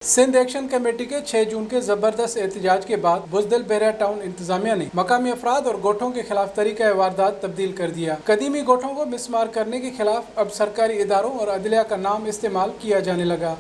Sindh action committee के 6 जून के जबरदस्त एहतजाज के बाद बुज़दिल बैरिया टाउन इंतजामिया ने मकामी अफराद और गोठों के खिलाफ तरीका वारदात तब्दील कर दिया। कदीमी गोठों को मिसमार करने के खिलाफ अब सरकारी इदारों और अदलिया का नाम इस्तेमाल किया जाने लगा।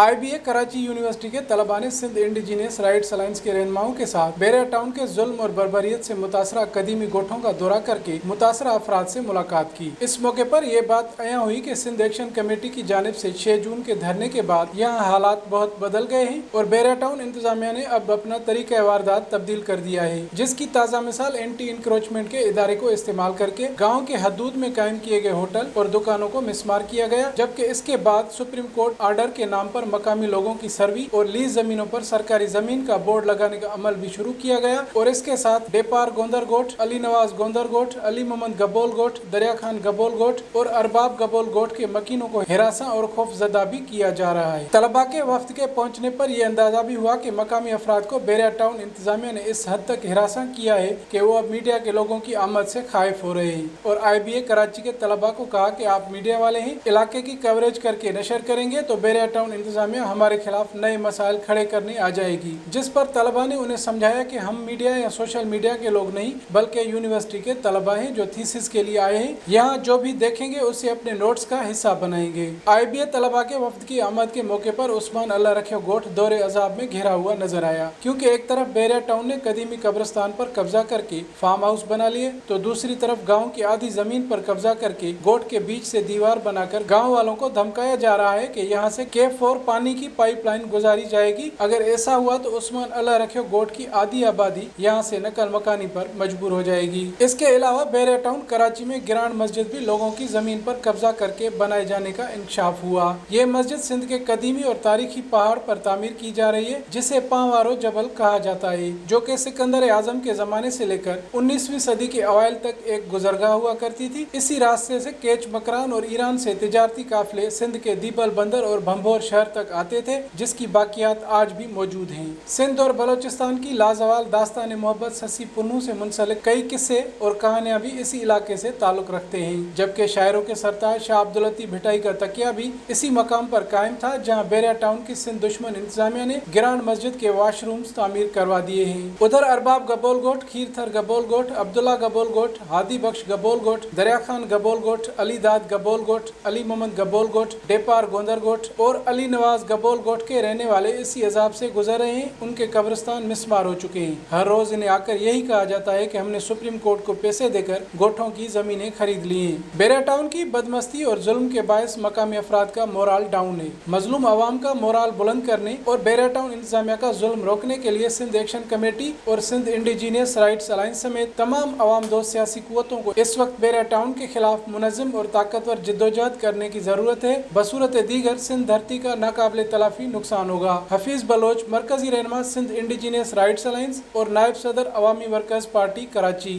IBA कराची यूनिवर्सिटी के तलबा ने सिंध इंडिजीनियस राइट्स अलायंस के रहनुमाओं के साथ बैरिया टाउन के जुल्म और बर्बरियत से मुतासरा कदीमी गोठों का दौरा करके मुतासरा अफराद से मुलाकात की। इस मौके पर यह बात अया हुई कि सिंध एक्शन कमेटी की जानिब से 6 जून के धरने के बाद यहाँ हालात बहुत बदल गए हैं और बैरिया टाउन इंतजामिया ने अब अपना तरीका वारदात तब्दील कर दिया है, जिसकी ताज़ा मिसाल एंटी इंक्रोचमेंट के इदारे को इस्तेमाल करके गाँव के हदूद में कायम किए गए होटल और दुकानों को मिसमार किया गया, जबकि इसके बाद सुप्रीम कोर्ट आर्डर के नाम पर मकामी लोगों की सर्वी और लीज जमीनों पर सरकारी जमीन का बोर्ड लगाने का अमल भी शुरू किया गया और इसके साथ डेपार गोंदर गोठ, अली नवाज गोंदर गोठ, अली मोहम्मद गबोल गोठ, दरिया खान गबोल गोठ और अरबाब गबोल गोठ के मकीनों को हिरासा और खौफजदा भी किया जा रहा है। तलबा के वफ्द के पहुंचने पर यह अंदाजा भी हुआ कि मकामी अफराद को बैरिया टाउन इंतजामिया ने इस हद तक हिरासा किया है कि वो अब मीडिया के लोगों की आमद से खाइफ हो रहे हैं और IBA कराची के तलबा को कहा कि आप मीडिया वाले हैं, इलाके की कवरेज करके नशर करेंगे तो बैरिया टाउन इंतजामिया हमारे खिलाफ नए मसाइल खड़े करने आ जाएगी। जिस पर तलबा ने उन्हें समझाया कि हम मीडिया या सोशल मीडिया के लोग नहीं बल्कि यूनिवर्सिटी के तलबा हैं जो थीसिस के लिए आए हैं, यहाँ जो भी देखेंगे उसे अपने नोट्स का हिस्सा बनाएंगे। IBA तलबा के वफ्द की आमद के मौके पर उस्मान अल्लाह रखे गोठ दौरे अजाब में घिरा हुआ नजर आया, क्योंकि एक तरफ बैरिया टाउन ने कदीमी कब्रिस्तान पर कब्जा करके फार्म हाउस बना लिए तो दूसरी तरफ गाँव की आधी जमीन पर कब्जा करके गोठ के बीच से दीवार बनाकर गाँव वालों को धमकाया जा रहा है कि यहाँ से K4 पानी की पाइपलाइन गुजारी जाएगी। अगर ऐसा हुआ तो उस्मान अल्लाह रखे गोठ की आधी आबादी यहाँ से नकल मकानी पर मजबूर हो जाएगी। इसके अलावा बैरिया टाउन कराची में ग्रांड मस्जिद भी लोगों की जमीन पर कब्जा करके बनाए जाने का इंकशाफ हुआ। ये मस्जिद सिंध के कदीमी और तारीखी पहाड़ पर तामीर की जा रही है, जिसे पांवारो जबल कहा जाता है, जो कि सिकंदर आजम के जमाने से लेकर 19वीं सदी के अवाइल तक एक गुजरगाह हुआ करती थी। इसी रास्ते से केच मकरान और ईरान से तिजारती काफिले सिंध के दीपल बंदर और भंभोर शहर तक आते थे, जिसकी बाकियात आज भी मौजूद हैं। सिंध और बलोचिस्तान की लाजवाल दास्तान मोहब्बत ससी पुन्नू से मुंसलिक कई किस्से और कहानियां भी इसी इलाके से ताल्लुक रखते हैं, जबकि शायरों के सरताज शाह अब्दुल लतीफ भिटाई का तकिया भी इसी मकाम पर कायम था, जहां बैरिया टाउन की सिंध दुश्मन इंतजामिया ने ग्रांड मस्जिद के वाशरूम्स तामीर करवा दिए हैं। उधर अरबाब गबोल गोठ, खीरथर गबोल गोठ, अब्दुल्ला गबोल गोठ, हादी बख्श गबोल गोठ, दरिया खान गबोल गोठ, अली दाद गबोल गोठ, अली मोहम्मद गबोल गोठ, डेपार गोंदर गोठ और अली नवाज गबोल गोठ के रहने वाले इसी अजाब से गुजर रहे हैं। उनके कब्रिस्तान मिसमार हो चुके हैं। हर रोज इन्हें आकर यही कहा जाता है कि हमने सुप्रीम कोर्ट को पैसे देकर गोठों की जमीनें खरीद ली हैं। बैरिया टाउन की बदमस्ती और जुल्म के बायस मकामी अफराद का मोराल डाउन है। मजलूम अवाम का मोराल बुलंद करने और बैरिया टाउन इंतजामिया का जुल्म रोकने के लिए सिंध एक्शन कमेटी और सिंध इंडिजीनियस राइट्स अलायंस समेत तमाम अवाम दोस्त सियासी कुव्वतों को इस वक्त बैरिया टाउन के खिलाफ मुनज़्ज़म और ताकतवर जिद्दोजहद करने की जरूरत है। बसूरत दीगर सिंध धरती का नाकाबिले तलाफी नुकसान होगा। हफीज बलोच, मरकजी रहनुमा सिंध इंडिजीनियस राइट्स अलायंस और नायब सदर अवामी वर्कर्स पार्टी कराची।